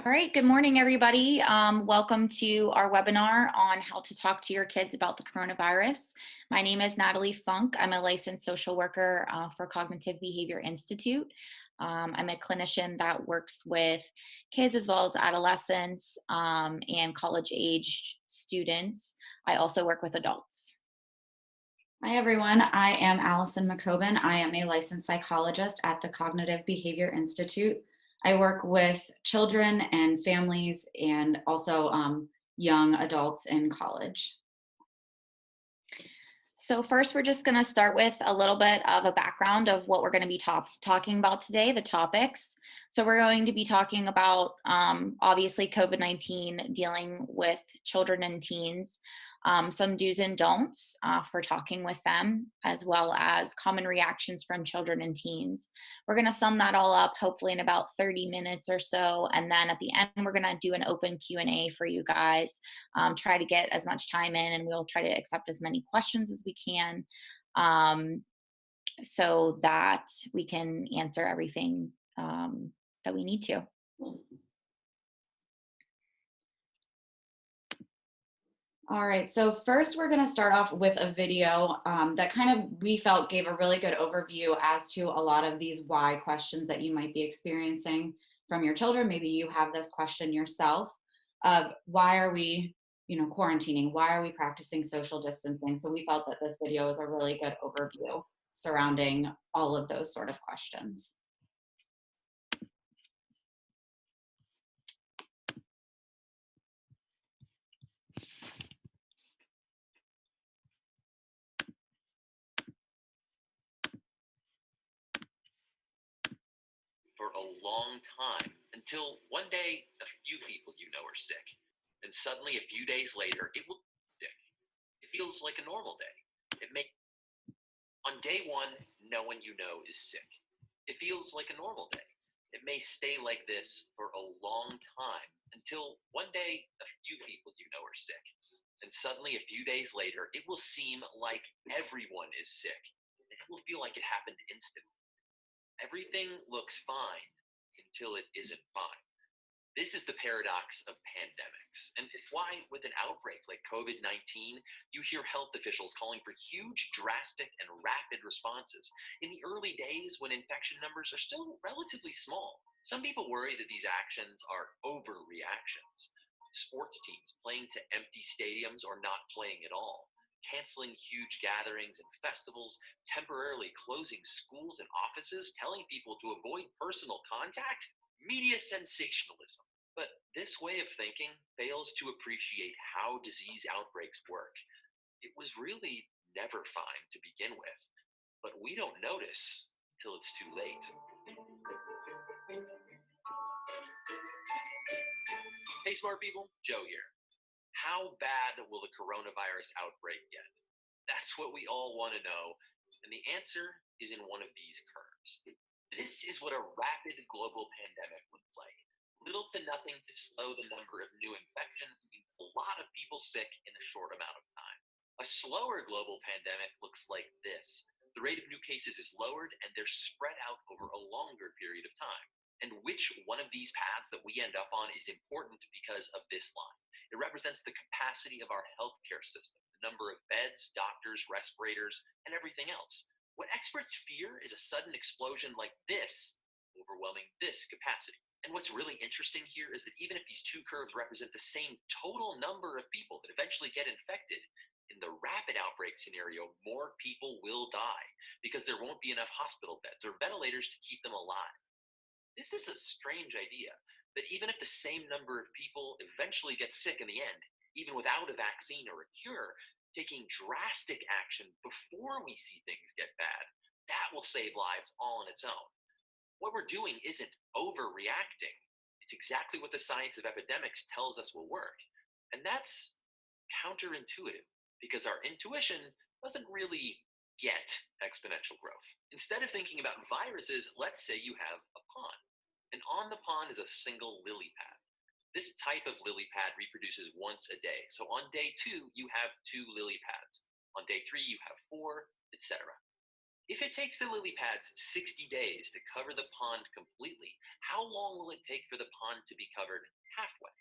All right, good morning, everybody. Welcome to our webinar on how to talk to your kids about the coronavirus. My name is Natalie Funk. I'm a licensed social worker for Cognitive Behavior Institute. I'm a clinician that works with kids as well as adolescents and college-aged students. I also work with adults. Hi, everyone. I am Allison McCobin. I am a licensed psychologist at the Cognitive Behavior Institute. I work with children and families and also young adults in college. So first, we're just going to start with a little bit of a background of what we're going to be talking about today, the topics. So we're going to be talking about, obviously, COVID-19, dealing with children and teens, some do's and don'ts for talking with them, as well as common reactions from children and teens. We're going to sum that all up, hopefully in about 30 minutes or so. And then at the end, we're going to do an open Q&A for you guys. Try to get as much time in, and we'll try to accept as many questions as we can so that we can answer everything that we need to. All right, so first we're going to start off with a video that kind of we felt gave a really good overview as to a lot of these why questions that you might be experiencing from your children. Maybe you have this question yourself of why are we, quarantining? Why are we practicing social distancing? So we felt that this video is a really good overview surrounding all of those sort of questions. For a long time, until one day a few people are sick, and suddenly a few days later it will be sick. It feels like a normal day. On day one, no one is sick. It feels like a normal day. It may stay like this for a long time until one day a few people are sick, and suddenly a few days later it will seem like everyone is sick. It will feel like it happened instantly. Everything looks fine until it isn't fine. This is the paradox of pandemics, and it's why with an outbreak like COVID-19, you hear health officials calling for huge, drastic, and rapid responses. In the early days, when infection numbers are still relatively small, some people worry that these actions are overreactions. Sports teams playing to empty stadiums or not playing at all, canceling huge gatherings and festivals, temporarily closing schools and offices, telling people to avoid personal contact, media sensationalism. But this way of thinking fails to appreciate how disease outbreaks work. It was really never fine to begin with, but we don't notice till it's too late. Hey, smart people, Joe here. How bad will the coronavirus outbreak get? That's what we all want to know, and the answer is in one of these curves. This is what a rapid global pandemic looks like. Little to nothing to slow the number of new infections means a lot of people sick in a short amount of time. A slower global pandemic looks like this. The rate of new cases is lowered, and they're spread out over a longer period of time. And which one of these paths that we end up on is important because of this line. It represents the capacity of our healthcare system, the number of beds, doctors, respirators, and everything else. What experts fear is a sudden explosion like this, overwhelming this capacity. And what's really interesting here is that even if these two curves represent the same total number of people that eventually get infected, in the rapid outbreak scenario, more people will die because there won't be enough hospital beds or ventilators to keep them alive. This is a strange idea, that even if the same number of people eventually get sick in the end, even without a vaccine or a cure, taking drastic action before we see things get bad, that will save lives all on its own. What we're doing isn't overreacting. It's exactly what the science of epidemics tells us will work. And that's counterintuitive, because our intuition doesn't really get exponential growth. Instead of thinking about viruses, let's say you have a pond. And on the pond is a single lily pad. This type of lily pad reproduces once a day. So on day 2, you have 2 lily pads. On day 3, you have 4, etc. If it takes the lily pads 60 days to cover the pond completely, how long will it take for the pond to be covered halfway?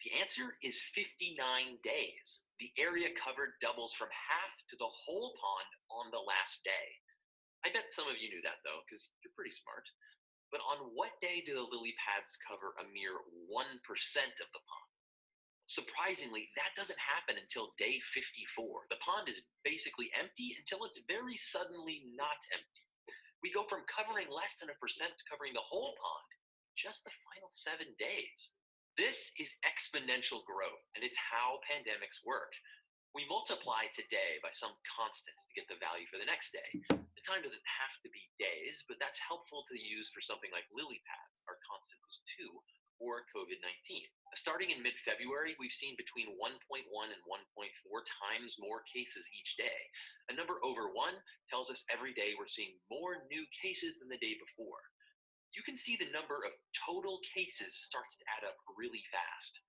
The answer is 59 days. The area covered doubles from half to the whole pond on the last day. I bet some of you knew that though, because you're pretty smart. But on what day do the lily pads cover a mere 1% of the pond? Surprisingly, that doesn't happen until day 54. The pond is basically empty until it's very suddenly not empty. We go from covering less than 1% to covering the whole pond in just the final 7 days. This is exponential growth, and it's how pandemics work. We multiply today by some constant to get the value for the next day. The time doesn't have to be days, but that's helpful to use for something like lily pads. Our constant was 2, or COVID-19. Starting in mid-February, we've seen between 1.1 and 1.4 times more cases each day. A number over 1 tells us every day we're seeing more new cases than the day before. You can see the number of total cases starts to add up really fast.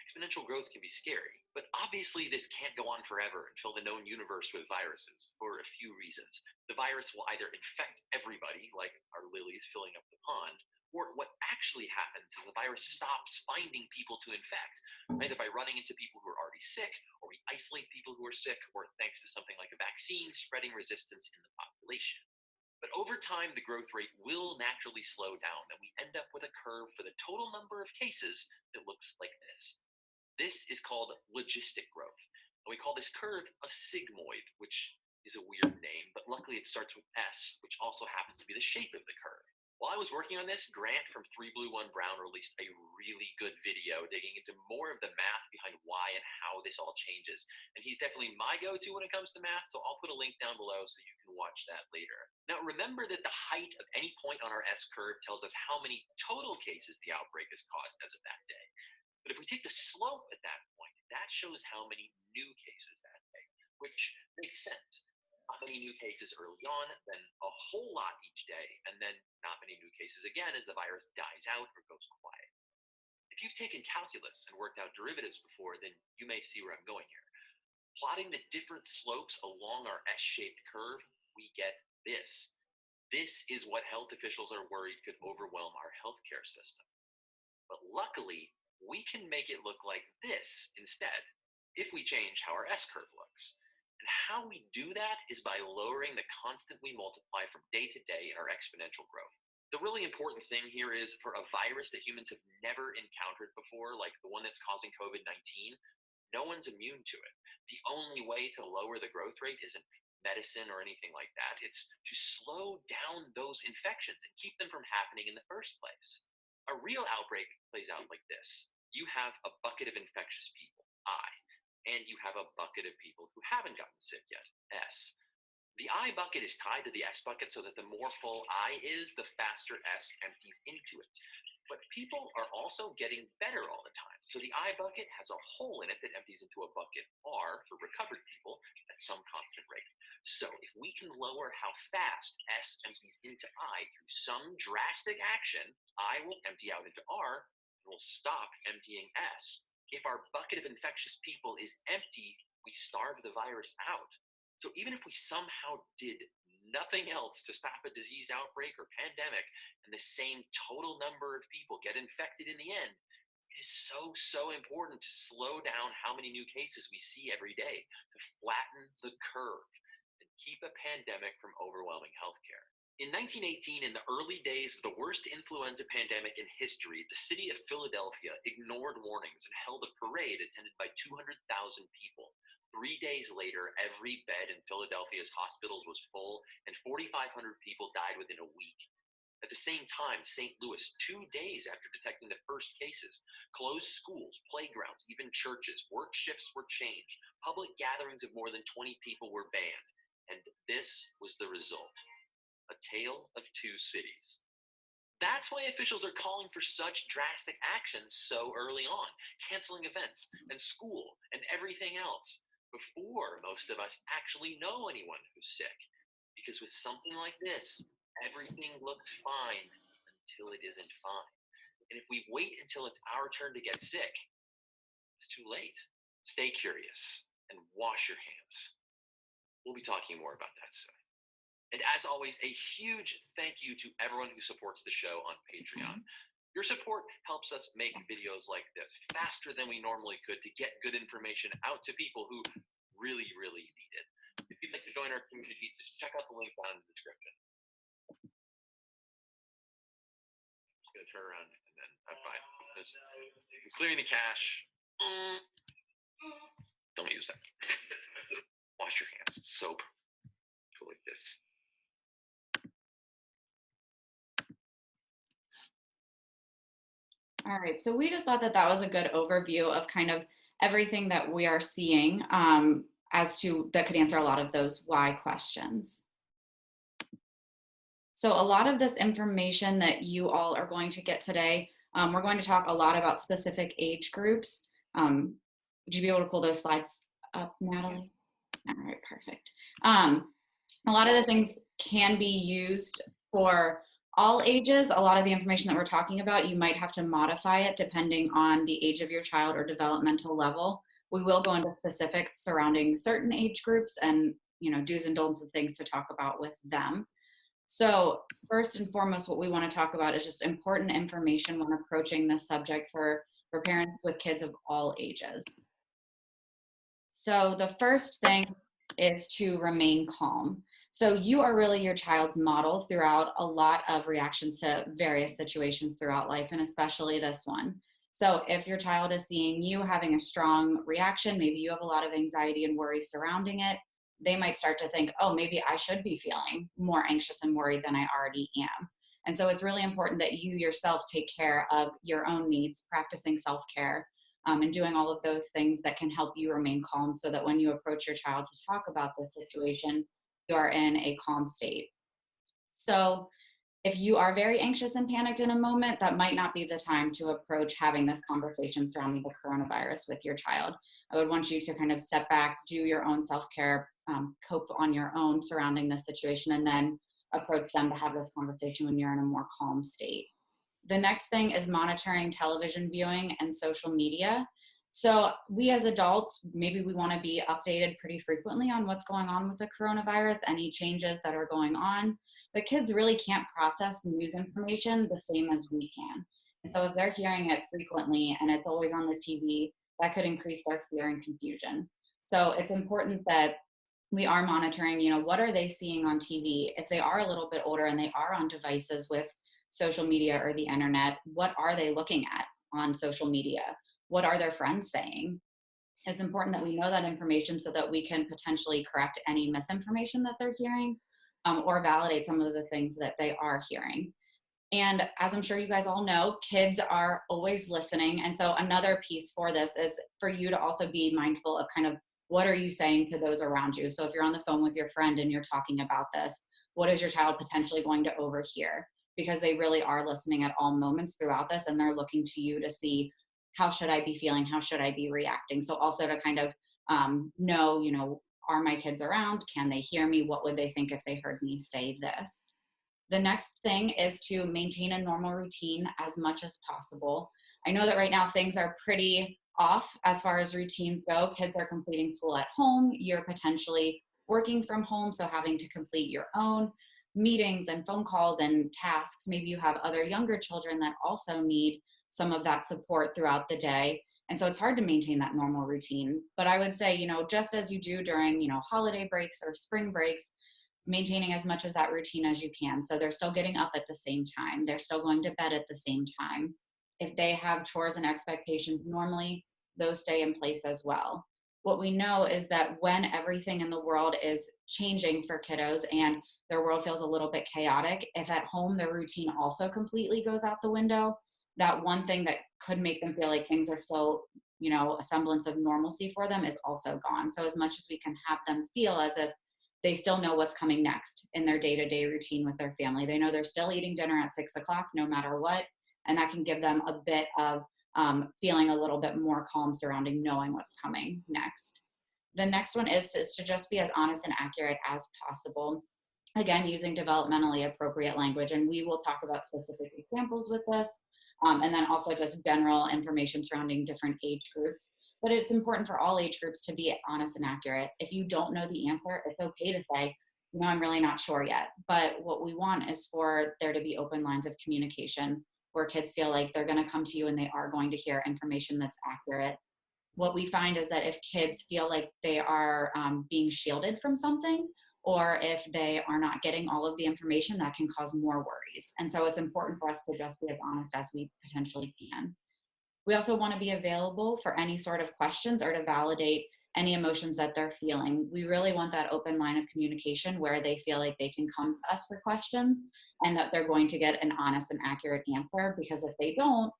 Exponential growth can be scary, but obviously this can't go on forever and fill the known universe with viruses for a few reasons. The virus will either infect everybody, like our lilies filling up the pond, or what actually happens is the virus stops finding people to infect, either by running into people who are already sick, or we isolate people who are sick, or thanks to something like a vaccine, spreading resistance in the population. But over time, the growth rate will naturally slow down, and we end up with a curve for the total number of cases that looks like this. This is called logistic growth. And we call this curve a sigmoid, which is a weird name, but luckily it starts with S, which also happens to be the shape of the curve. While I was working on this, Grant from 3 Blue 1 Brown released a really good video digging into more of the math behind why and how this all changes. And he's definitely my go-to when it comes to math, so I'll put a link down below so you can watch that later. Now remember that the height of any point on our S-curve tells us how many total cases the outbreak has caused as of that day. But if we take the slope at that point, that shows how many new cases that day, which makes sense. Not many new cases early on, then a whole lot each day, and then not many new cases again as the virus dies out or goes quiet. If you've taken calculus and worked out derivatives before, then you may see where I'm going here. Plotting the different slopes along our S-shaped curve, we get this. This is what health officials are worried could overwhelm our healthcare system. But luckily, we can make it look like this instead, if we change how our S-curve looks. And how we do that is by lowering the constant we multiply from day to day in our exponential growth. The really important thing here is for a virus that humans have never encountered before, like the one that's causing COVID-19, no one's immune to it. The only way to lower the growth rate isn't medicine or anything like that. It's to slow down those infections and keep them from happening in the first place. A real outbreak plays out like this. You have a bucket of infectious people, I, and you have a bucket of people who haven't gotten sick yet, S. The I bucket is tied to the S bucket so that the more full I is, the faster S empties into it. But people are also getting better all the time. So the I bucket has a hole in it that empties into a bucket R for recovered people at some constant rate. So if we can lower how fast S empties into I through some drastic action, I will empty out into R and will stop emptying S. If our bucket of infectious people is empty, we starve the virus out. So even if we somehow did nothing else to stop a disease outbreak or pandemic, and the same total number of people get infected in the end, it is so important to slow down how many new cases we see every day, to flatten the curve and keep a pandemic from overwhelming healthcare. In 1918, in the early days of the worst influenza pandemic in history, the city of Philadelphia ignored warnings and held a parade attended by 200,000 people. 3 days later, every bed in Philadelphia's hospitals was full, and 4,500 people died within a week. At the same time, St. Louis, 2 days after detecting the first cases, closed schools, playgrounds, even churches. Work shifts were changed. Public gatherings of more than 20 people were banned. And this was the result. A tale of two cities. That's why officials are calling for such drastic actions so early on, canceling events and school and everything else, before most of us actually know anyone who's sick. Because with something like this, everything looks fine until it isn't fine. And if we wait until it's our turn to get sick, it's too late. Stay curious and wash your hands. We'll be talking more about that soon. And as always, a huge thank you to everyone who supports the show on Patreon. Your support helps us make videos like this faster than we normally could to get good information out to people who really, really need it. If you'd like to join our community, just check out the link down in the description. Just gonna turn around and then high five. Just clearing the cache. Don't use that. Wash your hands. Soap. Go like this. All right, so we just thought that that was a good overview of kind of everything that we are seeing as to that could answer a lot of those why questions. So a lot of this information that you all are going to get today, we're going to talk a lot about specific age groups. Would you be able to pull those slides up, Natalie? All right, perfect. A lot of the things can be used for all ages. A lot of the information that we're talking about, you might have to modify it depending on the age of your child or developmental level. We will go into specifics surrounding certain age groups and, you know, do's and don'ts of things to talk about with them. So first and foremost, what we want to talk about is just important information when approaching this subject for parents with kids of all ages. So the first thing is to remain calm. So you are really your child's model throughout a lot of reactions to various situations throughout life, and especially this one. So if your child is seeing you having a strong reaction, maybe you have a lot of anxiety and worry surrounding it, they might start to think, oh, maybe I should be feeling more anxious and worried than I already am. And so it's really important that you yourself take care of your own needs, practicing self-care, and doing all of those things that can help you remain calm so that when you approach your child to talk about the situation, you are in a calm state. So if you are very anxious and panicked in a moment, that might not be the time to approach having this conversation surrounding the coronavirus with your child. I would want you to kind of step back, do your own self-care, cope on your own surrounding this situation, and then approach them to have this conversation when you're in a more calm state. The next thing is monitoring television viewing and social media. So we as adults, maybe we want to be updated pretty frequently on what's going on with the coronavirus, any changes that are going on, but kids really can't process news information the same as we can. And so if they're hearing it frequently and it's always on the TV, that could increase their fear and confusion. So it's important that we are monitoring, you know, what are they seeing on TV? If they are a little bit older and they are on devices with social media or the internet, what are they looking at on social media? What are their friends saying? It's important that we know that information so that we can potentially correct any misinformation that they're hearing, or validate some of the things that they are hearing. And as I'm sure you guys all know, kids are always listening. And so another piece for this is for you to also be mindful of kind of what are you saying to those around you? So if you're on the phone with your friend and you're talking about this, what is your child potentially going to overhear? Because they really are listening at all moments throughout this, and they're looking to you to see, how should I be feeling? How should I be reacting? So also to kind of know, you know, are my kids around? Can they hear me? What would they think if they heard me say this? The next thing is to maintain a normal routine as much as possible. I know that right now things are pretty off as far as routines go. Kids are completing school at home. You're potentially working from home, so having to complete your own meetings and phone calls and tasks. Maybe you have other younger children that also need some of that support throughout the day. And so it's hard to maintain that normal routine. But I would say, you know, just as you do during, you know, holiday breaks or spring breaks, maintaining as much as that routine as you can. So they're still getting up at the same time. They're still going to bed at the same time. If they have chores and expectations normally, those stay in place as well. What we know is that when everything in the world is changing for kiddos and their world feels a little bit chaotic, if at home their routine also completely goes out the window, that one thing that could make them feel like things are still, you know, a semblance of normalcy for them is also gone. So as much as we can have them feel as if they still know what's coming next in their day-to-day routine with their family. They know they're still eating dinner at 6 o'clock no matter what, and that can give them a bit of feeling a little bit more calm surrounding knowing what's coming next. The next one is to just be as honest and accurate as possible. Again, using developmentally appropriate language, and we will talk about specific examples with this, and then also just general information surrounding different age groups. But it's important for all age groups to be honest and accurate. If you don't know the answer, it's okay to say, you know, I'm really not sure yet. But what we want is for there to be open lines of communication where kids feel like they're going to come to you and they are going to hear information that's accurate. What we find is that if kids feel like they are being shielded from something, or if they are not getting all of the information, that can cause more worries. And so it's important for us to just be as honest as we potentially can. We also want to be available for any sort of questions or to validate any emotions that they're feeling. We really want that open line of communication where they feel like they can come to us for questions and that they're going to get an honest and accurate answer, because if they don't,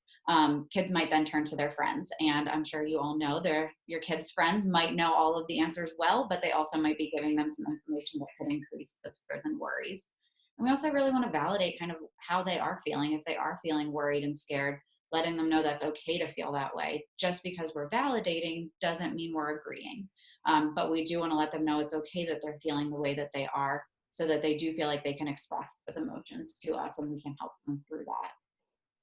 kids might then turn to their friends. And I'm sure you all know your kids' friends might know all of the answers well, but they also might be giving them some information that could increase those fears and worries. And we also really want to validate kind of how they are feeling. If they are feeling worried and scared, letting them know that's okay to feel that way. Just because we're validating doesn't mean we're agreeing. But we do want to let them know it's okay that they're feeling the way that they are, so that they do feel like they can express those emotions to us and we can help them through that.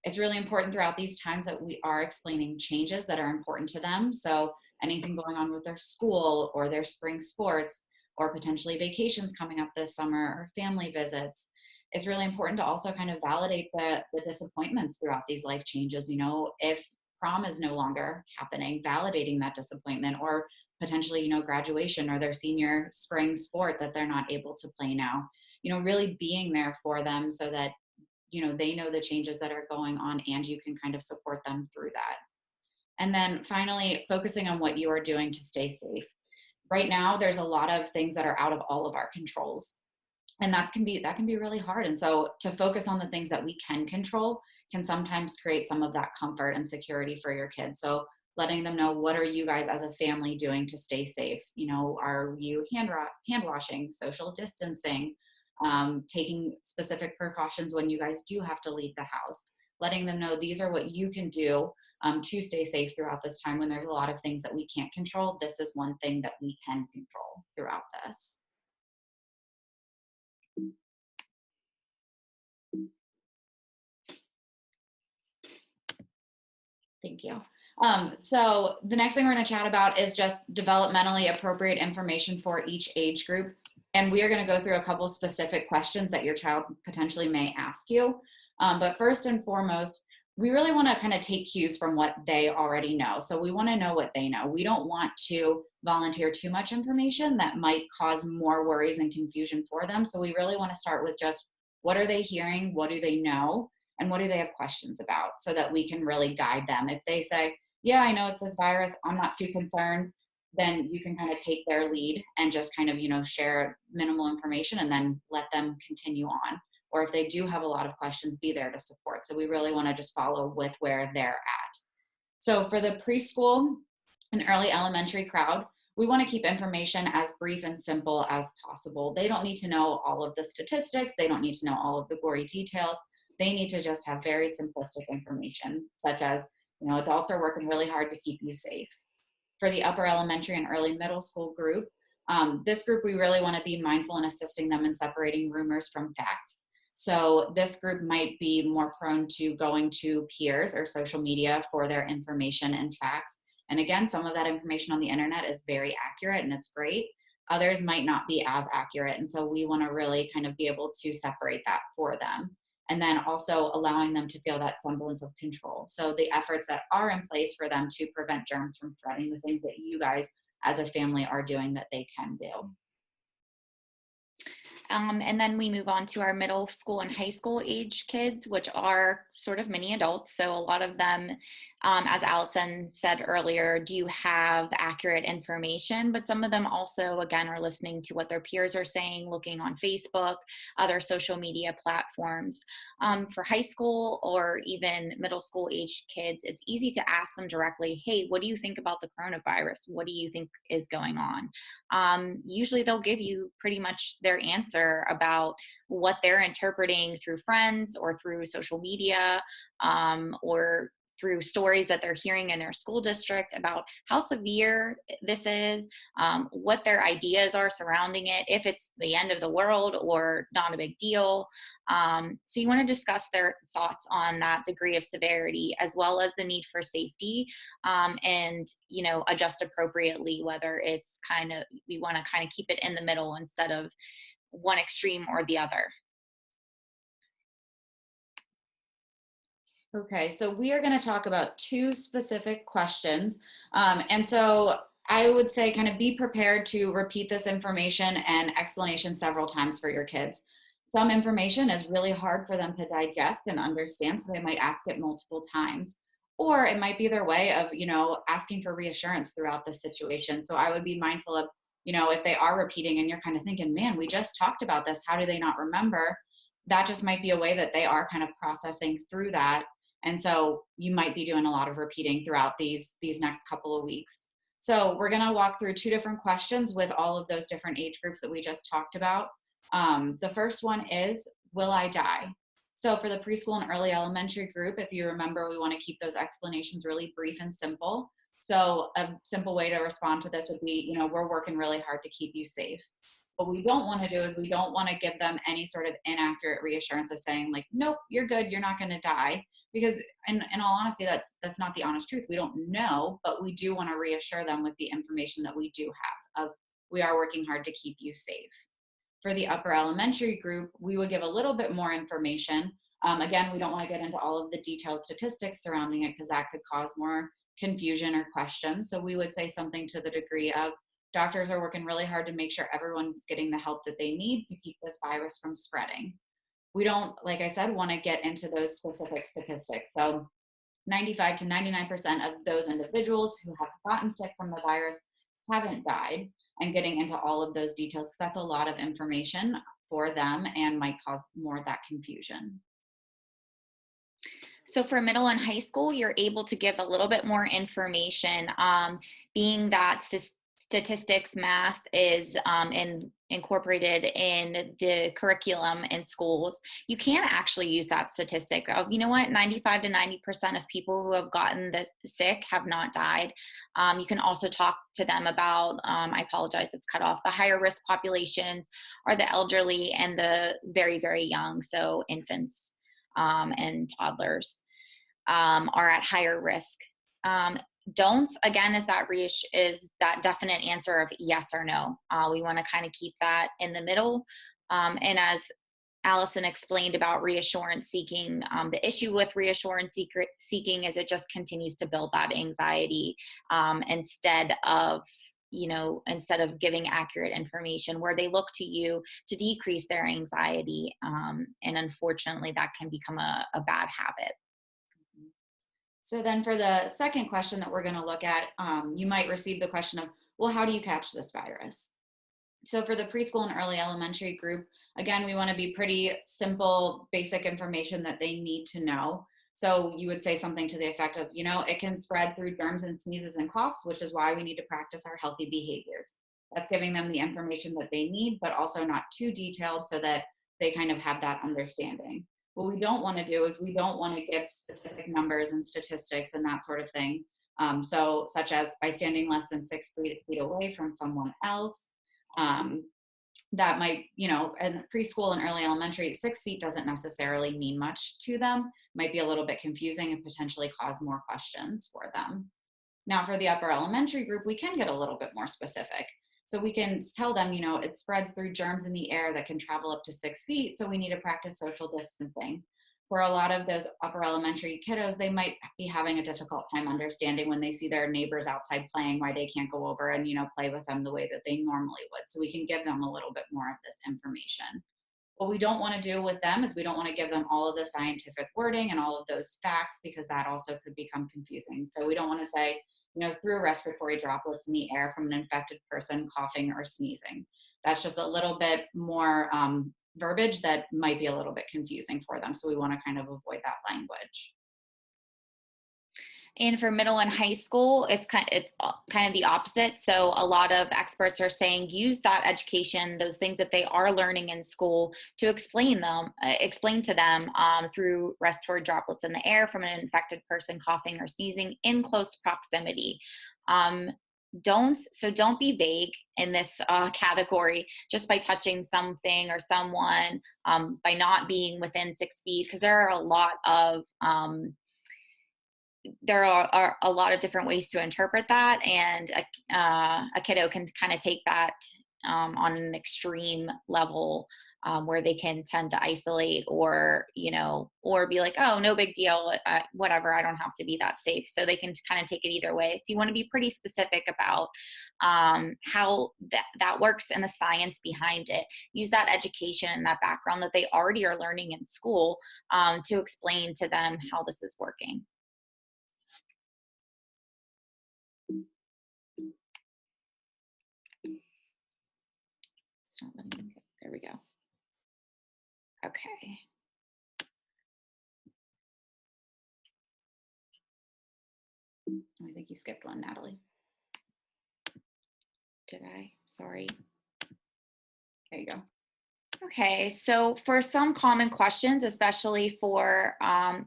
It's really important throughout these times that we are explaining changes that are important to them. So anything going on with their school or their spring sports, or potentially vacations coming up this summer, or family visits. It's really important to also kind of validate the disappointments throughout these life changes. You know, if prom is no longer happening, validating that disappointment, or potentially, you know, graduation or their senior spring sport that they're not able to play now. You know, really being there for them so that, you know, they know the changes that are going on and you can kind of support them through that. And then finally, focusing on what you are doing to stay safe. Right now, there's a lot of things that are out of all of our controls, and that can be really hard. And so to focus on the things that we can control can sometimes create some of that comfort and security for your kids. So letting them know, what are you guys as a family doing to stay safe? You know, are you hand washing, social distancing, taking specific precautions when you guys do have to leave the house? Letting them know these are what you can do to stay safe throughout this time. When there's a lot of things that we can't control, this is one thing that we can control throughout this. Thank you. So the next thing we're going to chat about is just developmentally appropriate information for each age group. And we are going to go through a couple specific questions that your child potentially may ask you. But first and foremost, we really want to kind of take cues from what they already know. So we want to know what they know. We don't want to volunteer too much information that might cause more worries and confusion for them. So we really want to start with just, what are they hearing? What do they know? And what do they have questions about, so that we can really guide them. If they say, yeah, I know it's this virus, I'm not too concerned, then you can kind of take their lead and just kind of, you know, share minimal information and then let them continue on. Or if they do have a lot of questions, be there to support. So we really want to just follow with where they're at. So for the preschool and early elementary crowd, we want to keep information as brief and simple as possible. They don't need to know all of the statistics. They don't need to know all of the gory details. They need to just have very simplistic information, such as, you know, adults are working really hard to keep you safe. For the upper elementary and early middle school group, this group, we really want to be mindful in assisting them in separating rumors from facts. So this group might be more prone to going to peers or social media for their information and facts. And again, some of that information on the internet is very accurate and it's great. Others might not be as accurate. And so we want to really kind of be able to separate that for them. And then also allowing them to feel that semblance of control. So the efforts that are in place for them to prevent germs from spreading, the things that you guys as a family are doing that they can do. And then we move on to our middle school and high school age kids, which are sort of mini adults. So a lot of them, as Allison said earlier, do have accurate information, but some of them also, again, are listening to what their peers are saying, looking on Facebook, other social media platforms. For high school or even middle school age kids, it's easy to ask them directly, hey, what do you think about the coronavirus? What do you think is going on? Usually they'll give you pretty much their answer about what they're interpreting through friends or through social media, or through stories that they're hearing in their school district about how severe this is, what their ideas are surrounding it, if it's the end of the world or not a big deal. So you want to discuss their thoughts on that degree of severity, as well as the need for safety, and, you know, adjust appropriately, whether it's we want to kind of keep it in the middle instead of one extreme or the other. Okay, so we are going to talk about two specific questions. And so I would say kind of be prepared to repeat this information and explanation several times for your kids. Some information is really hard for them to digest and understand, so they might ask it multiple times. Or it might be their way of, asking for reassurance throughout the situation. So I would be mindful of, if they are repeating and you're kind of thinking, man, we just talked about this, how do they not remember? That just might be a way that they are kind of processing through that, and so you might be doing a lot of repeating throughout these next couple of weeks. So we're going to walk through two different questions with all of those different age groups that we just talked about. The first one is, will I die? So for the preschool and early elementary group, if you remember, we want to keep those explanations really brief and simple. So a simple way to respond to this would be, we're working really hard to keep you safe. What we don't want to do is we don't want to give them any sort of inaccurate reassurance of saying like, nope, you're good, you're not going to die. Because in all honesty, that's not the honest truth. We don't know, but we do want to reassure them with the information that we do have of, we are working hard to keep you safe. For the upper elementary group, we would give a little bit more information. Again, we don't want to get into all of the detailed statistics surrounding it because that could cause more confusion or questions. So we would say something to the degree of, doctors are working really hard to make sure everyone's getting the help that they need to keep this virus from spreading. We don't, like I said, want to get into those specific statistics. So 95 to 99% of those individuals who have gotten sick from the virus haven't died, and getting into all of those details, because that's a lot of information for them and might cause more of that confusion. So for middle and high school, you're able to give a little bit more information, being that statistics, math is incorporated in the curriculum in schools. You can actually use that statistic of, 95 to 90% of people who have gotten this sick have not died. You can also talk to them about, I apologize, it's cut off, the higher risk populations are the elderly and the very, very young, so infants and toddlers are at higher risk. Don'ts, again, is that definite answer of yes or no. We want to kind of keep that in the middle. And as Allison explained about reassurance seeking, the issue with reassurance seeking is it just continues to build that anxiety instead of giving accurate information, where they look to you to decrease their anxiety. And unfortunately, that can become a bad habit. So then for the second question that we're going to look at, you might receive the question of, well, how do you catch this virus? So for the preschool and early elementary group, again, we want to be pretty simple, basic information that they need to know. So you would say something to the effect of, it can spread through germs and sneezes and coughs, which is why we need to practice our healthy behaviors. That's giving them the information that they need, but also not too detailed so that they kind of have that understanding. What we don't want to do is we don't want to give specific numbers and statistics and that sort of thing. So such as by standing less than 6 feet away from someone else, that might, in preschool and early elementary, 6 feet doesn't necessarily mean much to them, might be a little bit confusing and potentially cause more questions for them. Now for the upper elementary group, we can get a little bit more specific. So we can tell them, it spreads through germs in the air that can travel up to 6 feet. So we need to practice social distancing. For a lot of those upper elementary kiddos, they might be having a difficult time understanding when they see their neighbors outside playing why they can't go over and, play with them the way that they normally would. So we can give them a little bit more of this information. What we don't want to do with them is we don't want to give them all of the scientific wording and all of those facts, because that also could become confusing. So we don't want to say, through respiratory droplets in the air from an infected person coughing or sneezing. That's just a little bit more verbiage that might be a little bit confusing for them. So we want to kind of avoid that language. And for middle and high school, it's kind of the opposite. So a lot of experts are saying use that education, those things that they are learning in school, to explain to them through respiratory droplets in the air from an infected person coughing or sneezing in close proximity. Don't be vague in this category just by touching something or someone, by not being within 6 feet, because there are a lot of different ways to interpret that, and a kiddo can kind of take that on an extreme level, where they can tend to isolate, or, or be like, oh, no big deal, whatever, I don't have to be that safe. So they can kind of take it either way. So you want to be pretty specific about how that works and the science behind it. Use that education and that background that they already are learning in school, to explain to them how this is working. It's not letting me go. There we go. Okay. I think you skipped one, Natalie. Did I? Sorry. There you go. Okay, so for some common questions, especially for,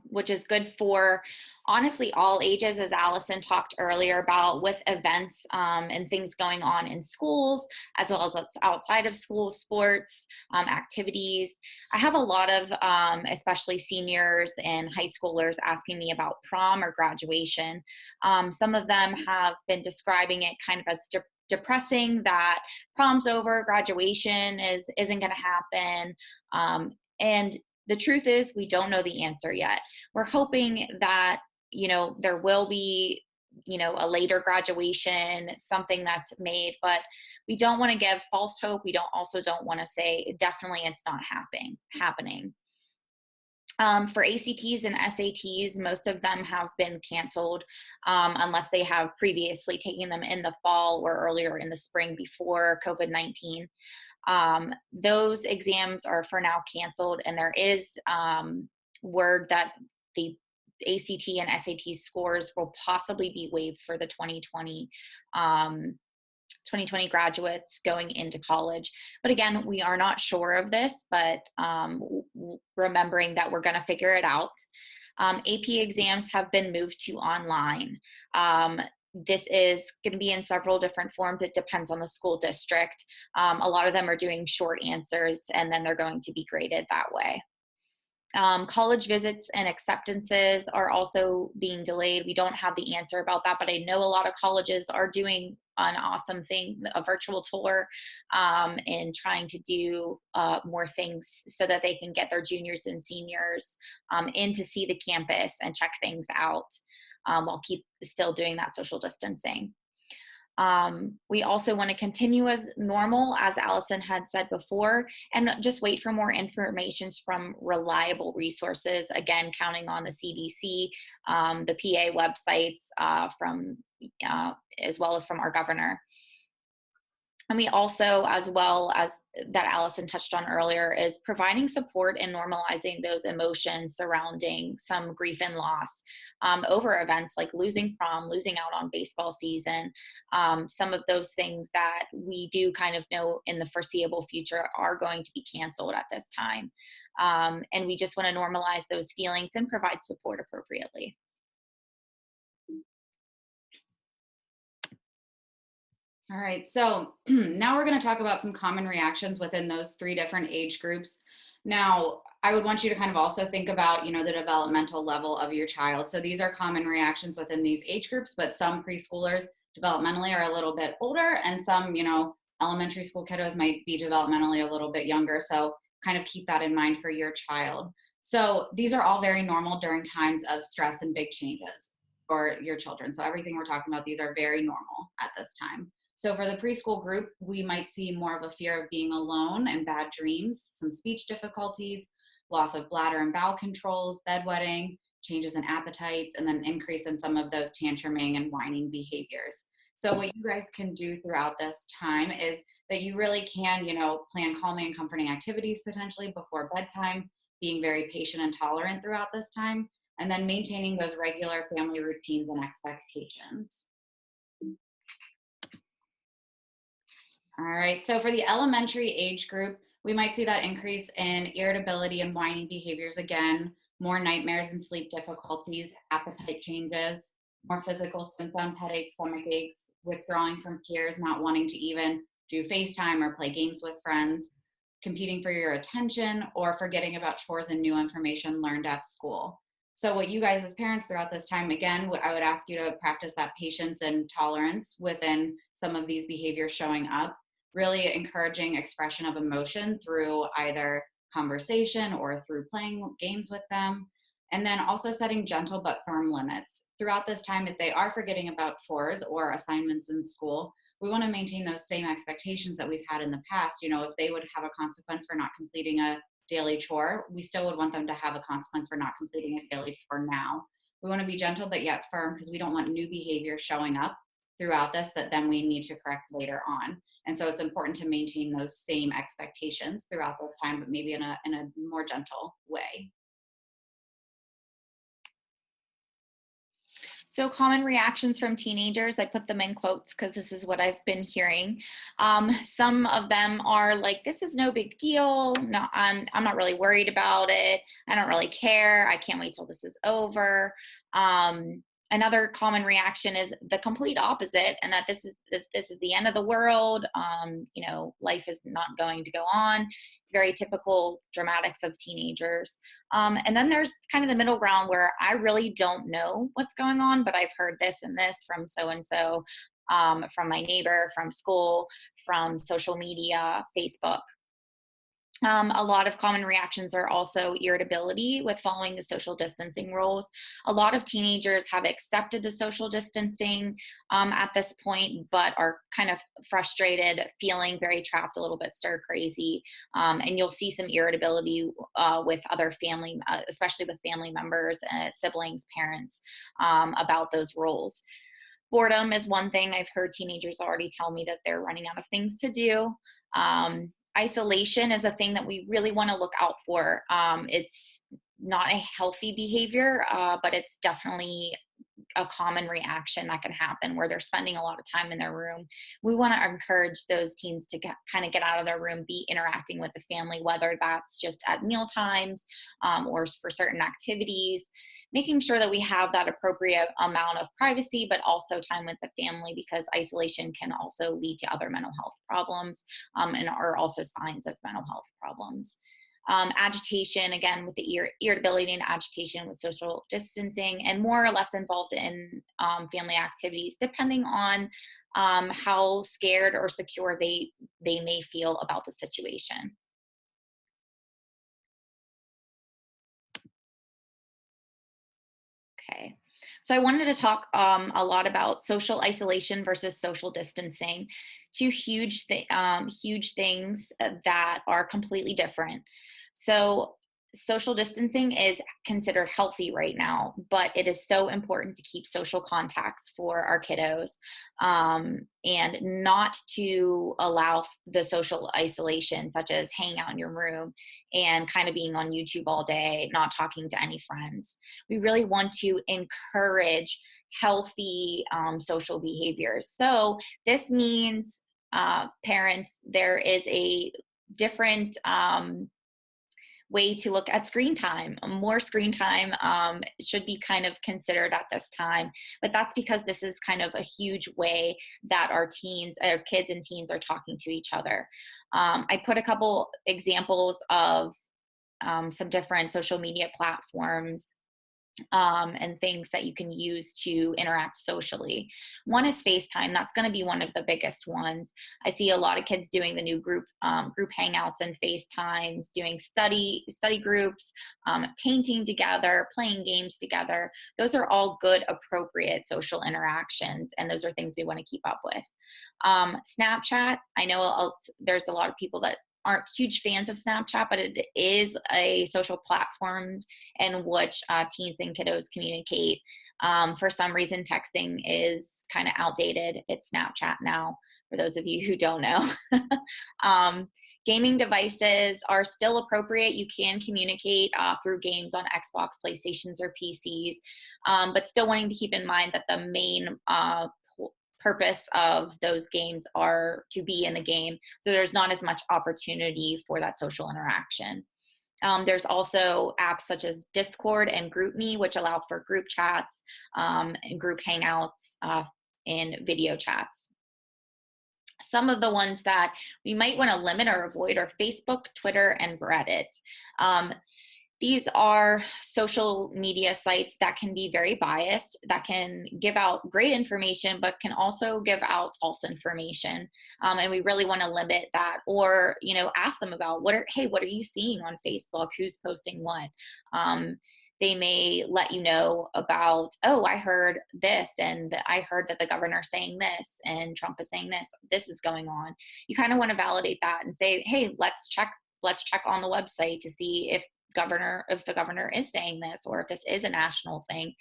which is good for honestly all ages, as Allison talked earlier about, with events and things going on in schools, as well as outside of school, sports, activities. I have a lot of, especially seniors and high schoolers, asking me about prom or graduation. Some of them have been describing it kind of as depressing, that prom's over, graduation isn't going to happen. And the truth is, we don't know the answer yet. We're hoping that, there will be, a later graduation, something that's made, but we don't want to give false hope. We don't want to say definitely it's not happening. For ACTs and SATs, most of them have been canceled, unless they have previously taken them in the fall or earlier in the spring before COVID-19. Those exams are for now canceled, and there is word that the ACT and SAT scores will possibly be waived for the 2020 graduates going into college. But again, we are not sure of this, but remembering that we're going to figure it out. AP exams have been moved to online. This is going to be in several different forms. It depends on the school district. A lot of them are doing short answers, and then they're going to be graded that way. College visits and acceptances are also being delayed. We don't have the answer about that, but I know a lot of colleges are doing an awesome thing, a virtual tour, and trying to do more things so that they can get their juniors and seniors in to see the campus and check things out, while still doing that social distancing. We also want to continue as normal, as Allison had said before, and just wait for more information from reliable resources, again, counting on the CDC, the PA websites, as well as from our governor. And we also, as well as that Allison touched on earlier, is providing support and normalizing those emotions surrounding some grief and loss over events like losing prom, losing out on baseball season, some of those things that we do kind of know in the foreseeable future are going to be canceled at this time. And we just want to normalize those feelings and provide support appropriately. All right, so now we're going to talk about some common reactions within those 3 different age groups. Now, I would want you to kind of also think about, the developmental level of your child. So these are common reactions within these age groups, but some preschoolers developmentally are a little bit older, and some, elementary school kiddos might be developmentally a little bit younger. So kind of keep that in mind for your child. So these are all very normal during times of stress and big changes for your children. So everything we're talking about, these are very normal at this time. So for the preschool group, we might see more of a fear of being alone and bad dreams, some speech difficulties, loss of bladder and bowel controls, bedwetting, changes in appetites, and then increase in some of those tantruming and whining behaviors. So what you guys can do throughout this time is that you really can, plan calming and comforting activities potentially before bedtime, being very patient and tolerant throughout this time, and then maintaining those regular family routines and expectations. All right, so for the elementary age group, we might see that increase in irritability and whining behaviors again, more nightmares and sleep difficulties, appetite changes, more physical symptoms, headaches, stomach aches, withdrawing from peers, not wanting to even do FaceTime or play games with friends, competing for your attention, or forgetting about chores and new information learned at school. So what you guys as parents throughout this time, again, I would ask you to practice that patience and tolerance within some of these behaviors showing up. really encouraging expression of emotion through either conversation or through playing games with them. And then also setting gentle but firm limits. Throughout this time, if they are forgetting about chores or assignments in school, we want to maintain those same expectations that we've had in the past. You know, if they would have a consequence for not completing a daily chore, we still would want them to have a consequence for not completing a daily chore now. We want to be gentle but yet firm because we don't want new behavior showing up throughout this that then we need to correct later on. And so it's important to maintain those same expectations throughout this time, but maybe in a more gentle way. So common reactions from teenagers, I put them in quotes because this is what I've been hearing. Some of them are like, this is no big deal. No, I'm not really worried about it. I don't really care. I can't wait till this is over. Another common reaction is the complete opposite, and that this is the end of the world. You know, life is not going to go on. Very typical dramatics of teenagers. And then there's kind of the middle ground where I really don't know what's going on, but I've heard this and this from so-and-so, from my neighbor, from school, from social media, Facebook. A lot of common reactions are also irritability with following the social distancing rules. A lot of teenagers have accepted the social distancing at this point, but are kind of frustrated, feeling very trapped, a little bit stir crazy. And you'll see some irritability with other family, especially with family members, siblings, parents, about those rules. Boredom is one thing. I've heard teenagers already tell me that they're running out of things to do. Isolation is a thing that we really want to look out for. It's not a healthy behavior, but it's definitely a common reaction that can happen where they're spending a lot of time in their room. We want to encourage those teens to kind of get out of their room, be interacting with the family, whether that's just at meal times or for certain activities, making sure that we have that appropriate amount of privacy, but also time with the family, because isolation can also lead to other mental health problems and are also signs of mental health problems. Agitation, again, with the irritability and agitation with social distancing, and more or less involved in family activities, depending on how scared or secure they may feel about the situation. Okay. So I wanted to talk a lot about social isolation versus social distancing, two huge things that are completely different. So social distancing is considered healthy right now, but it is so important to keep social contacts for our kiddos, and not to allow the social isolation, such as hanging out in your room and kind of being on YouTube all day, not talking to any friends. We really want to encourage healthy social behaviors. So this means, parents, there is a different way to look at screen time. More screen time should be kind of considered at this time, but that's because this is kind of a huge way that our kids and teens are talking to each other. I put a couple examples of some different social media platforms and things that you can use to interact socially. One is FaceTime. That's going to be one of the biggest ones. I see a lot of kids doing the new group hangouts and FaceTimes, doing study groups, painting together, playing games together. Those are all good, appropriate social interactions, and those are things we want to keep up with. Snapchat. I know there's a lot of people that aren't huge fans of Snapchat, but it is a social platform in which teens and kiddos communicate. For some reason, texting is kind of outdated. It's Snapchat now, for those of you who don't know. Gaming devices are still appropriate. You can communicate through games on Xbox, PlayStations, or PCs, but still wanting to keep in mind that the main purpose of those games are to be in the game. So there's not as much opportunity for that social interaction. There's also apps such as Discord and GroupMe, which allow for group chats and group hangouts and video chats. Some of the ones that we might want to limit or avoid are Facebook, Twitter, and Reddit. These are social media sites that can be very biased, that can give out great information, but can also give out false information. And we really want to limit that, or, ask them about what are you seeing on Facebook? Who's posting what? They may let you know about, oh, I heard this, and I heard that the governor's saying this, and Trump is saying this. This is going on. You kind of want to validate that and say, hey, let's check on the website to see if the governor is saying this, or if this is a national thing.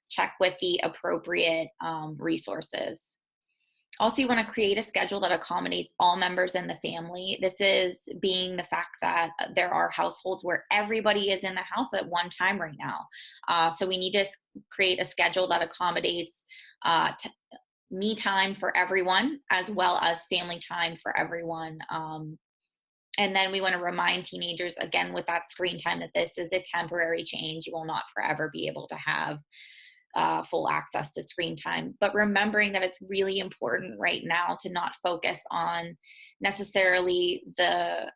Check with the appropriate resources. Also, you want to create a schedule that accommodates all members in the family. This is being the fact that there are households where everybody is in the house at one time right now. So we need to create a schedule that accommodates me time for everyone, as well as family time for everyone. And then we want to remind teenagers, again, with that screen time, that this is a temporary change. You will not forever be able to have full access to screen time. But remembering that it's really important right now to not focus on necessarily the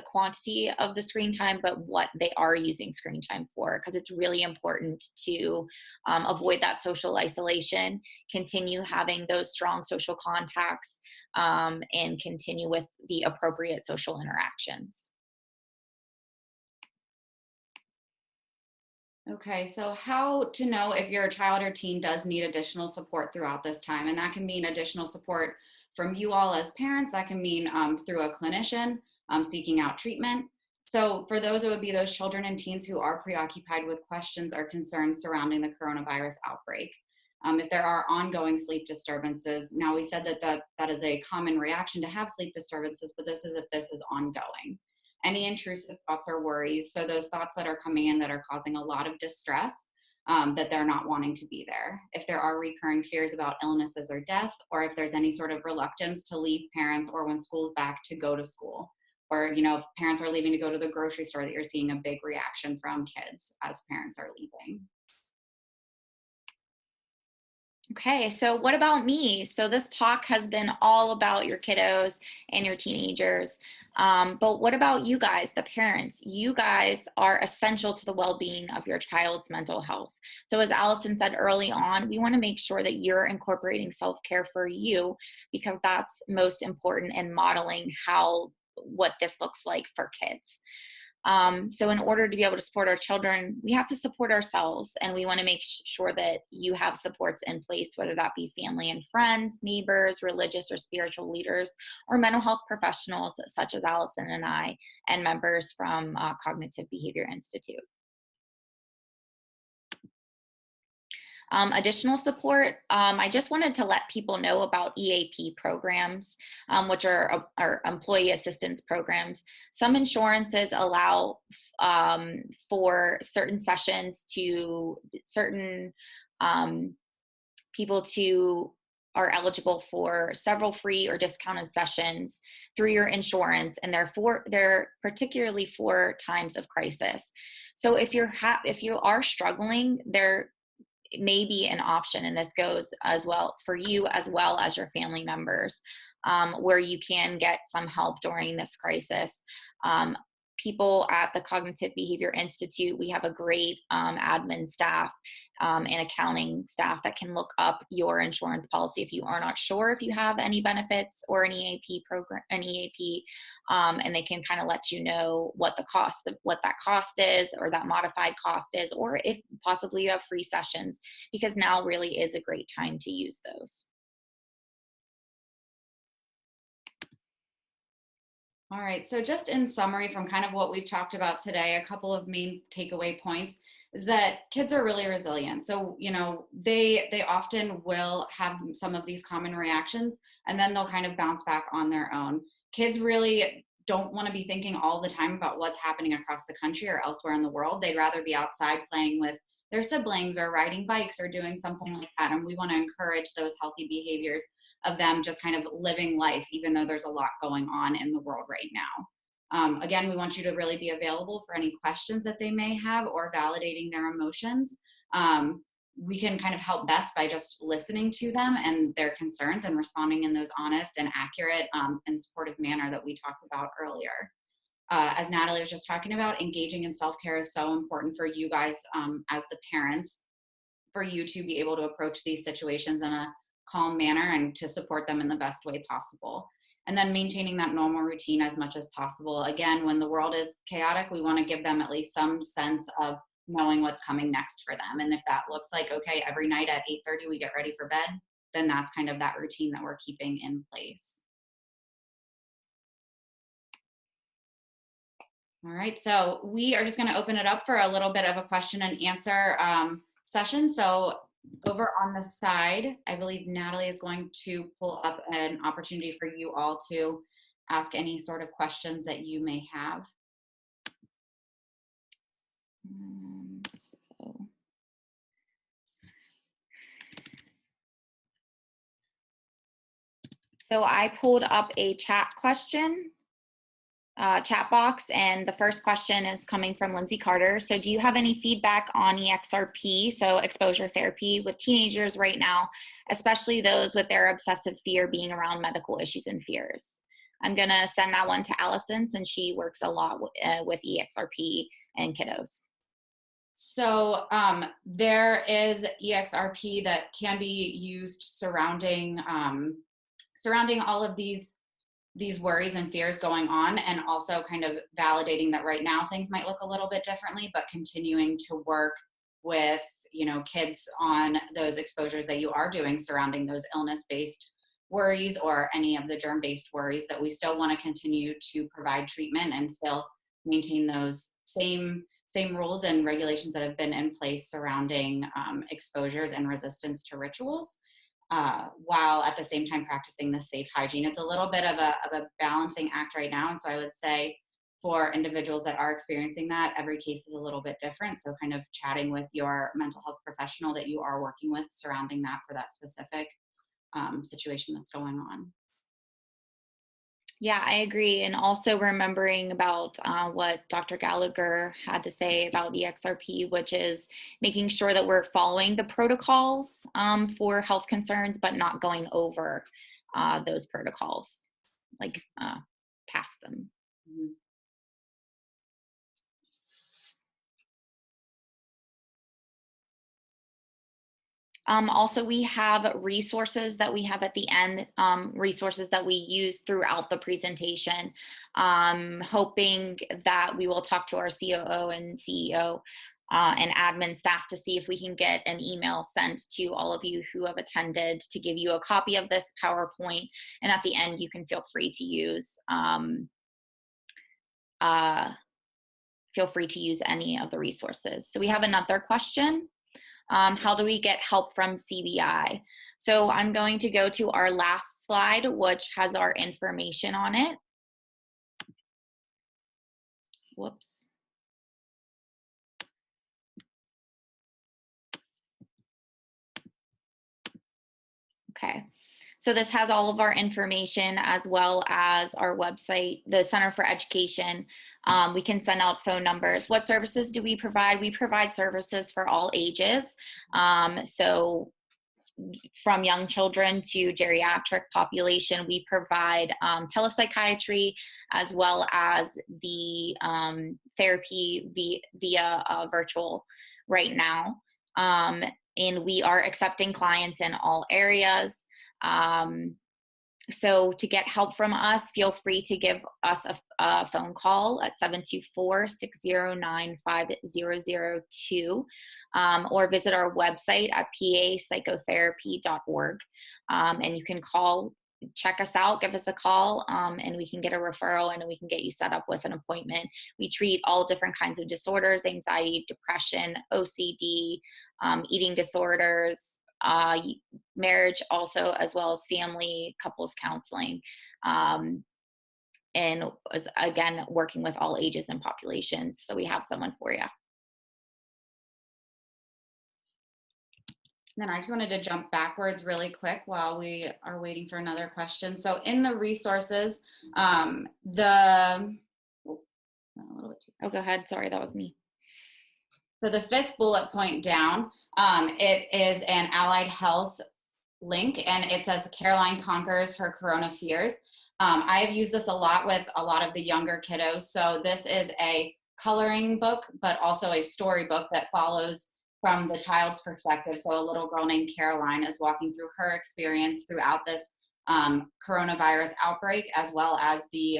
quantity of the screen time, but what they are using screen time for, because it's really important to avoid that social isolation, continue having those strong social contacts, and continue with the appropriate social interactions. Okay, so how to know if your child or teen does need additional support throughout this time? And that can mean additional support from you all as parents. That can mean through a clinician seeking out treatment. So for those, it would be those children and teens who are preoccupied with questions or concerns surrounding the coronavirus outbreak. If there are ongoing sleep disturbances, now we said that is a common reaction to have sleep disturbances, but this is if this is ongoing. Any intrusive thoughts or worries, so those thoughts that are coming in that are causing a lot of distress, that they're not wanting to be there. If there are recurring fears about illnesses or death, or if there's any sort of reluctance to leave parents, or when school's back, to go to school, or if parents are leaving to go to the grocery store, that you're seeing a big reaction from kids as parents are leaving. Okay, so what about me? So this talk has been all about your kiddos and your teenagers. But what about you guys, the parents? You guys are essential to the well-being of your child's mental health. So as Allison said early on, we want to make sure that you're incorporating self-care for you, because that's most important in modeling what this looks like for kids. So in order to be able to support our children, we have to support ourselves, and we want to make sure that you have supports in place, whether that be family and friends, neighbors, religious or spiritual leaders, or mental health professionals such as Allison and I, and members from Cognitive Behavior Institute. Additional support, I just wanted to let people know about EAP programs, which are employee assistance programs. Some insurances allow for certain sessions to certain people to are eligible for several free or discounted sessions through your insurance, and they're particularly for times of crisis. So if you are struggling, there may be an option, and this goes as well for you as well as your family members, where you can get some help during this crisis. People at the Cognitive Behavior Institute, we have a great admin staff and accounting staff that can look up your insurance policy if you are not sure if you have any benefits or an EAP program, and they can kind of let you know what that cost is, or that modified cost is, or if possibly you have free sessions, because now really is a great time to use those. All right, so just in summary from kind of what we've talked about today, a couple of main takeaway points is that kids are really resilient. So, they often will have some of these common reactions, and then they'll kind of bounce back on their own. Kids really don't want to be thinking all the time about what's happening across the country or elsewhere in the world. They'd rather be outside playing with their siblings or riding bikes or doing something like that. And we want to encourage those healthy behaviors of them just kind of living life, even though there's a lot going on in the world right now. Again, we want you to really be available for any questions that they may have or validating their emotions. We can kind of help best by just listening to them and their concerns and responding in those honest and accurate and supportive manner that we talked about earlier. as Natalie was just talking about, engaging in self-care is so important for you guys as the parents, for you to be able to approach these situations in a calm manner and to support them in the best way possible. And then maintaining that normal routine as much as possible. Again, when the world is chaotic, we want to give them at least some sense of knowing what's coming next for them. And if that looks like, okay, every night at 8:30 we get ready for bed, then that's kind of that routine that we're keeping in place. All right, so we are just going to open it up for a little bit of a question and answer session. So over on the side, I believe Natalie is going to pull up an opportunity for you all to ask any sort of questions that you may have. So I pulled up a chat question. Chat box, and the first question is coming from Lindsay Carter. So do you have any feedback on EXRP, so exposure therapy, with teenagers right now, especially those with their obsessive fear being around medical issues and fears? I'm going to send that one to Allison, since she works a lot with EXRP and kiddos. So there is EXRP that can be used surrounding all of these worries and fears going on, and also kind of validating that right now things might look a little bit differently, but continuing to work with, kids on those exposures that you are doing surrounding those illness-based worries or any of the germ-based worries, that we still want to continue to provide treatment and still maintain those same rules and regulations that have been in place surrounding exposures and resistance to rituals. While at the same time practicing the safe hygiene. It's a little bit of a balancing act right now. And so I would say for individuals that are experiencing that, every case is a little bit different. So kind of chatting with your mental health professional that you are working with surrounding that for that specific situation that's going on. Yeah, I agree. And also remembering about what Dr. Gallagher had to say about EXRP, which is making sure that we're following the protocols for health concerns, but not going over those protocols, like past them. Mm-hmm. Also, we have resources that we have at the end, resources that we use throughout the presentation, hoping that we will talk to our COO and CEO and admin staff to see if we can get an email sent to all of you who have attended to give you a copy of this PowerPoint. And at the end, you can feel free to use any of the resources. So we have another question. How do we get help from CBI? So I'm going to go to our last slide, which has our information on it. Whoops. Okay. So this has all of our information, as well as our website, the Center for Education. We can send out phone numbers. What services do we provide? We provide services for all ages. So from young children to geriatric population, we provide telepsychiatry, as well as the therapy via virtual right now. And we are accepting clients in all areas. So to get help from us, feel free to give us a phone call at 724-609-5002, or visit our website at papsychotherapy.org. And you can call, check us out, give us a call, and we can get a referral, and we can get you set up with an appointment. We treat all different kinds of disorders: anxiety, depression, OCD, eating disorders, marriage also, as well as family, couples counseling, and again, working with all ages and populations. So we have someone for you. Then I just wanted to jump backwards really quick while we are waiting for another question. So in the resources, Oh, go ahead. Sorry, that was me. So the fifth bullet point down, it is an allied health link, and it says Caroline conquers her corona fears. I have used this a lot with a lot of the younger kiddos. So this is a coloring book, but also a storybook that follows from the child's perspective. So a little girl named Caroline is walking through her experience throughout this coronavirus outbreak, as well as the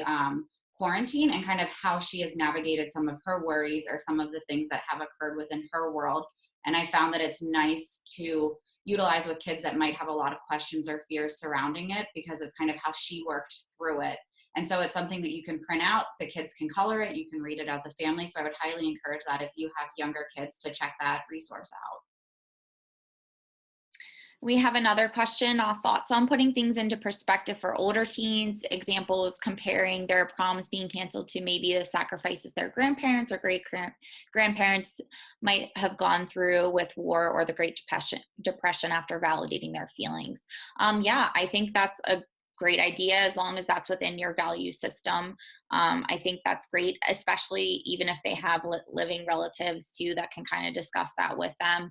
quarantine, and kind of how she has navigated some of her worries or some of the things that have occurred within her world. And I found that it's nice to utilize with kids that might have a lot of questions or fears surrounding it, because it's kind of how she worked through it. And so it's something that you can print out, the kids can color it, you can read it as a family. So I would highly encourage that if you have younger kids to check that resource out. We have another question, thoughts on putting things into perspective for older teens, examples comparing their proms being canceled to maybe the sacrifices their grandparents or great-grandparents might have gone through with war or the Great Depression after validating their feelings. Yeah, I think that's a great idea as long as that's within your value system. I think that's great, especially even if they have living relatives too that can kind of discuss that with them,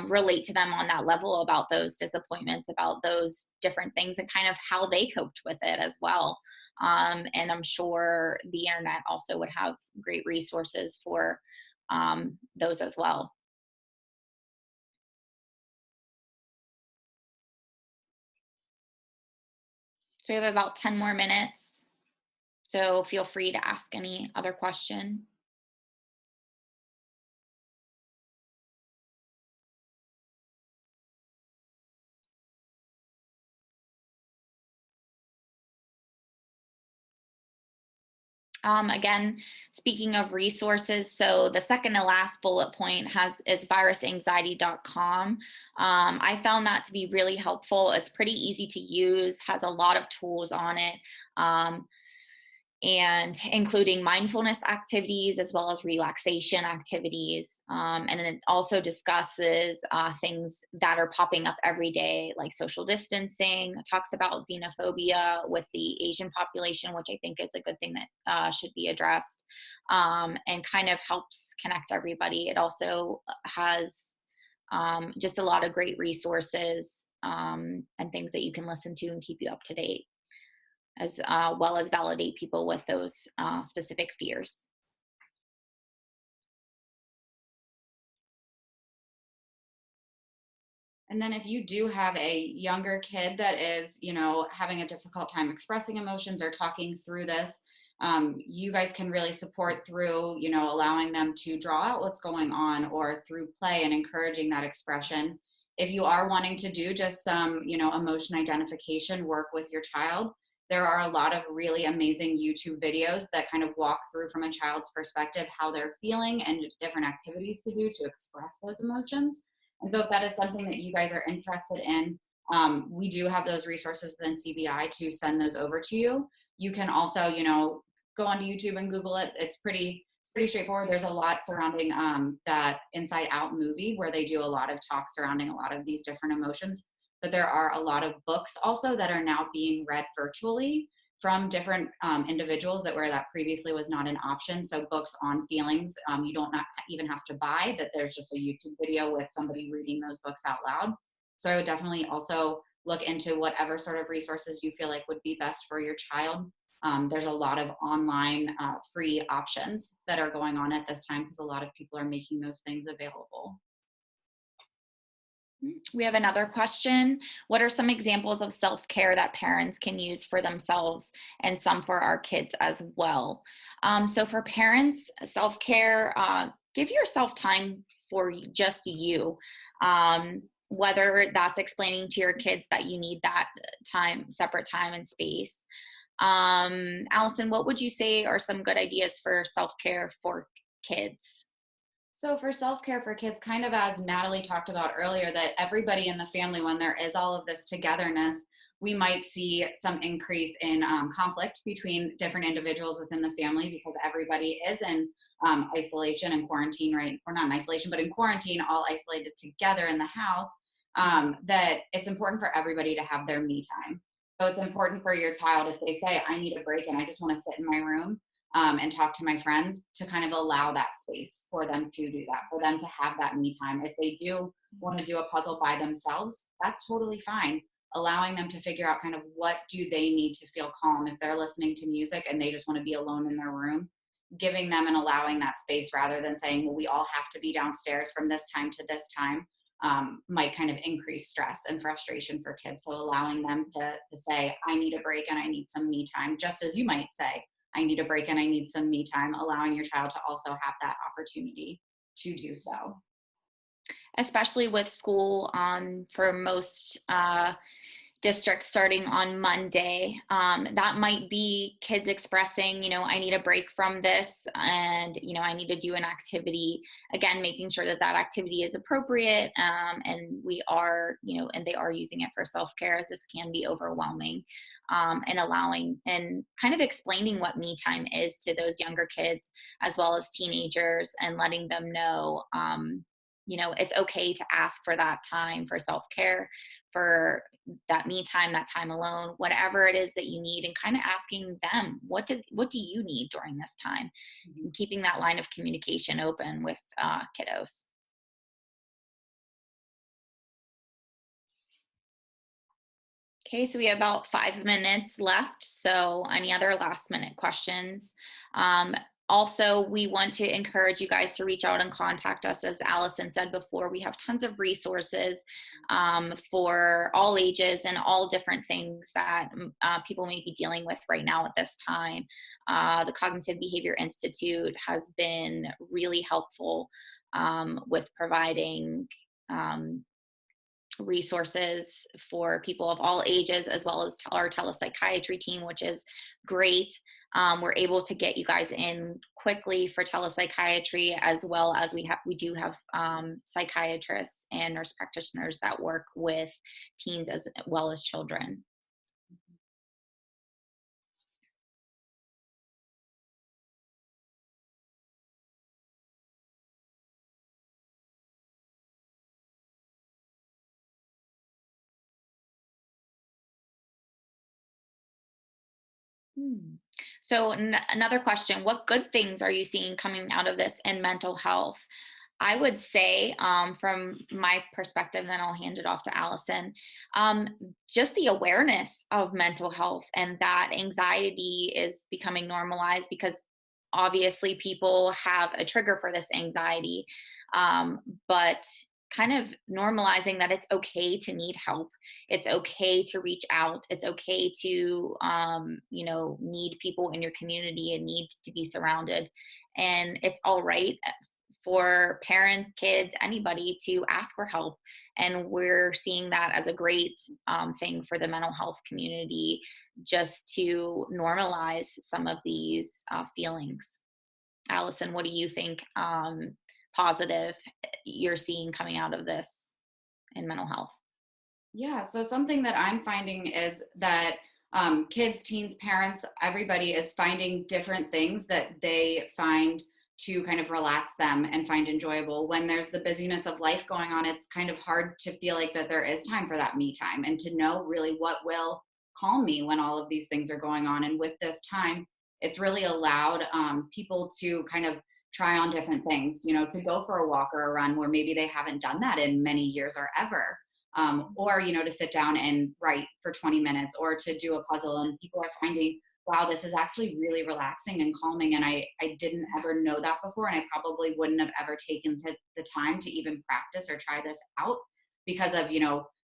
relate to them on that level about those disappointments, about those different things, and kind of how they coped with it as well. And I'm sure the internet also would have great resources for those as well. So we have about 10 more minutes. So feel free to ask any other question. Again, speaking of resources, so the second to last bullet point is virusanxiety.com. I found that to be really helpful. It's pretty easy to use, has a lot of tools on it. And including mindfulness activities as well as relaxation activities. And then it also discusses things that are popping up every day, like social distancing. It talks about xenophobia with the Asian population, which I think is a good thing that should be addressed, and kind of helps connect everybody. It also has just a lot of great resources and things that you can listen to and keep you up to date, as well as validate people with those specific fears. And then if you do have a younger kid that is, having a difficult time expressing emotions or talking through this, you guys can really support through, allowing them to draw out what's going on, or through play and encouraging that expression. If you are wanting to do just some, emotion identification work with your child, there are a lot of really amazing YouTube videos that kind of walk through from a child's perspective how they're feeling and different activities to do to express those emotions. And so if that is something that you guys are interested in, we do have those resources within CBI to send those over to you. You can also, go onto YouTube and Google it. It's pretty straightforward. There's a lot surrounding that Inside Out movie where they do a lot of talk surrounding a lot of these different emotions. But there are a lot of books also that are now being read virtually from different individuals where that previously was not an option. So books on feelings, you don't not even have to buy, that there's just a YouTube video with somebody reading those books out loud. So I would definitely also look into whatever sort of resources you feel like would be best for your child. There's a lot of online free options that are going on at this time because a lot of people are making those things available. We have another question. What are some examples of self-care that parents can use for themselves and some for our kids as well? So for parents, self-care, give yourself time for just you. Whether that's explaining to your kids that you need that time, separate time and space. Allison, what would you say are some good ideas for self-care for kids? So for self-care for kids, kind of as Natalie talked about earlier, that everybody in the family, when there is all of this togetherness, we might see some increase in conflict between different individuals within the family because everybody is in isolation and quarantine, right? Or not in isolation, but in quarantine, all isolated together in the house, that it's important for everybody to have their me time. So it's important for your child if they say, I need a break and I just want to sit in my room and talk to my friends, to kind of allow that space for them to do that, for them to have that me time. If they do want to do a puzzle by themselves, that's totally fine. allowing them to figure out kind of what do they need to feel calm. If they're listening to music and they just want to be alone in their room, giving them and allowing that space rather than saying, well, we all have to be downstairs from this time to this time, might kind of increase stress and frustration for kids. So allowing them to say, I need a break and I need some me time, just as you might say, I need a break and I need some me time, allowing your child to also have that opportunity to do so. Especially with school for most districts starting on Monday. That might be kids expressing, I need a break from this, and, I need to do an activity. Again, making sure that that activity is appropriate, and we are, and they are using it for self-care, as this can be overwhelming, and allowing and kind of explaining what me time is to those younger kids as well as teenagers, and letting them know, it's okay to ask for that time for self-care, for that me time, that time alone, whatever it is that you need, and kind of asking them, what do you need during this time? And keeping that line of communication open with kiddos. Okay, so we have about 5 minutes left. So any other last minute questions? Also, we want to encourage you guys to reach out and contact us. As Allison said before, we have tons of resources for all ages and all different things that people may be dealing with right now at this time. The Cognitive Behavior Institute has been really helpful with providing resources for people of all ages, as well as our telepsychiatry team, which is great. We're able to get you guys in quickly for telepsychiatry, as well as we do have psychiatrists and nurse practitioners that work with teens as well as children. So another question, what good things are you seeing coming out of this in mental health? I would say, from my perspective, then I'll hand it off to Allison, just the awareness of mental health, and that anxiety is becoming normalized, because obviously people have a trigger for this anxiety, but kind of normalizing that it's okay to need help. It's okay to reach out. It's okay to, need people in your community and need to be surrounded. And it's all right for parents, kids, anybody to ask for help. And we're seeing that as a great thing for the mental health community, just to normalize some of these feelings. Allison, what do you think positive you're seeing coming out of this in mental health? Yeah, so something that I'm finding is that kids, teens, parents, everybody is finding different things that they find to kind of relax them and find enjoyable. When there's the busyness of life going on, it's kind of hard to feel like that there is time for that me time, and to know really what will calm me when all of these things are going on. And with this time, it's really allowed people to kind of try on different things, to go for a walk or a run where maybe they haven't done that in many years or ever. Or, to sit down and write for 20 minutes, or to do a puzzle. And people are finding, wow, this is actually really relaxing and calming. And I didn't ever know that before. And I probably wouldn't have ever taken the time to even practice or try this out because of,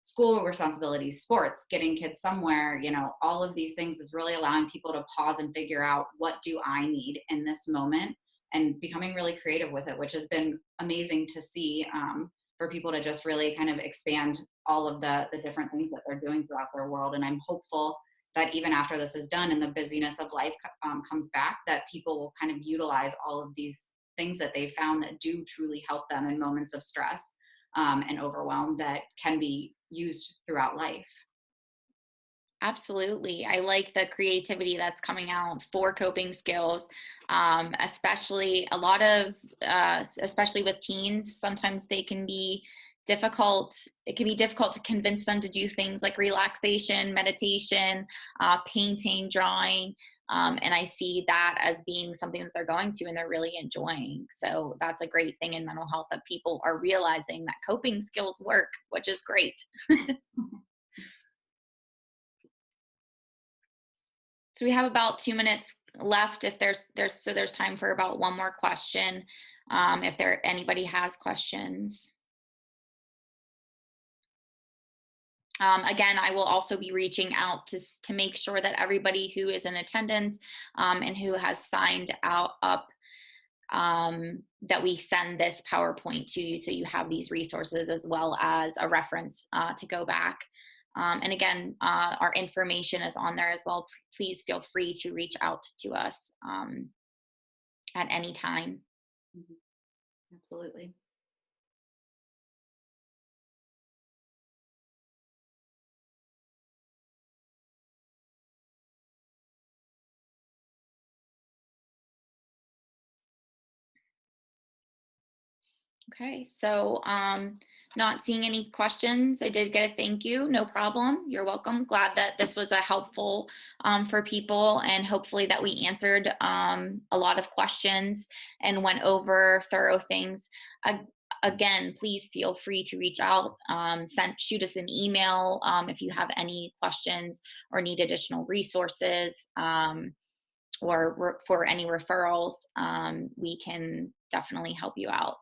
school responsibilities, sports, getting kids somewhere, all of these things is really allowing people to pause and figure out, what do I need in this moment? And becoming really creative with it, which has been amazing to see, for people to just really kind of expand all of the different things that they're doing throughout their world. And I'm hopeful that even after this is done and the busyness of life comes back, that people will kind of utilize all of these things that they found that do truly help them in moments of stress and overwhelm that can be used throughout life. Absolutely. I like the creativity that's coming out for coping skills, especially a lot of, especially with teens. Sometimes they can be difficult. It can be difficult to convince them to do things like relaxation, meditation, painting, drawing. And I see that as being something that they're going to and they're really enjoying. So that's a great thing in mental health, that people are realizing that coping skills work, which is great. So we have about 2 minutes left. If there's time for about one more question. If anybody has questions. Again, I will also be reaching out to make sure that everybody who is in attendance and who has signed up that we send this PowerPoint to you so you have these resources as well as a reference to go back. And again, our information is on there as well. Please feel free to reach out to us at any time. Absolutely. Okay, so not seeing any questions. I did get a thank you. No problem. You're welcome. Glad that this was a helpful for people, and hopefully that we answered a lot of questions and went over thorough things. Again, please feel free to reach out, shoot us an email if you have any questions or need additional resources or for any referrals. We can definitely help you out.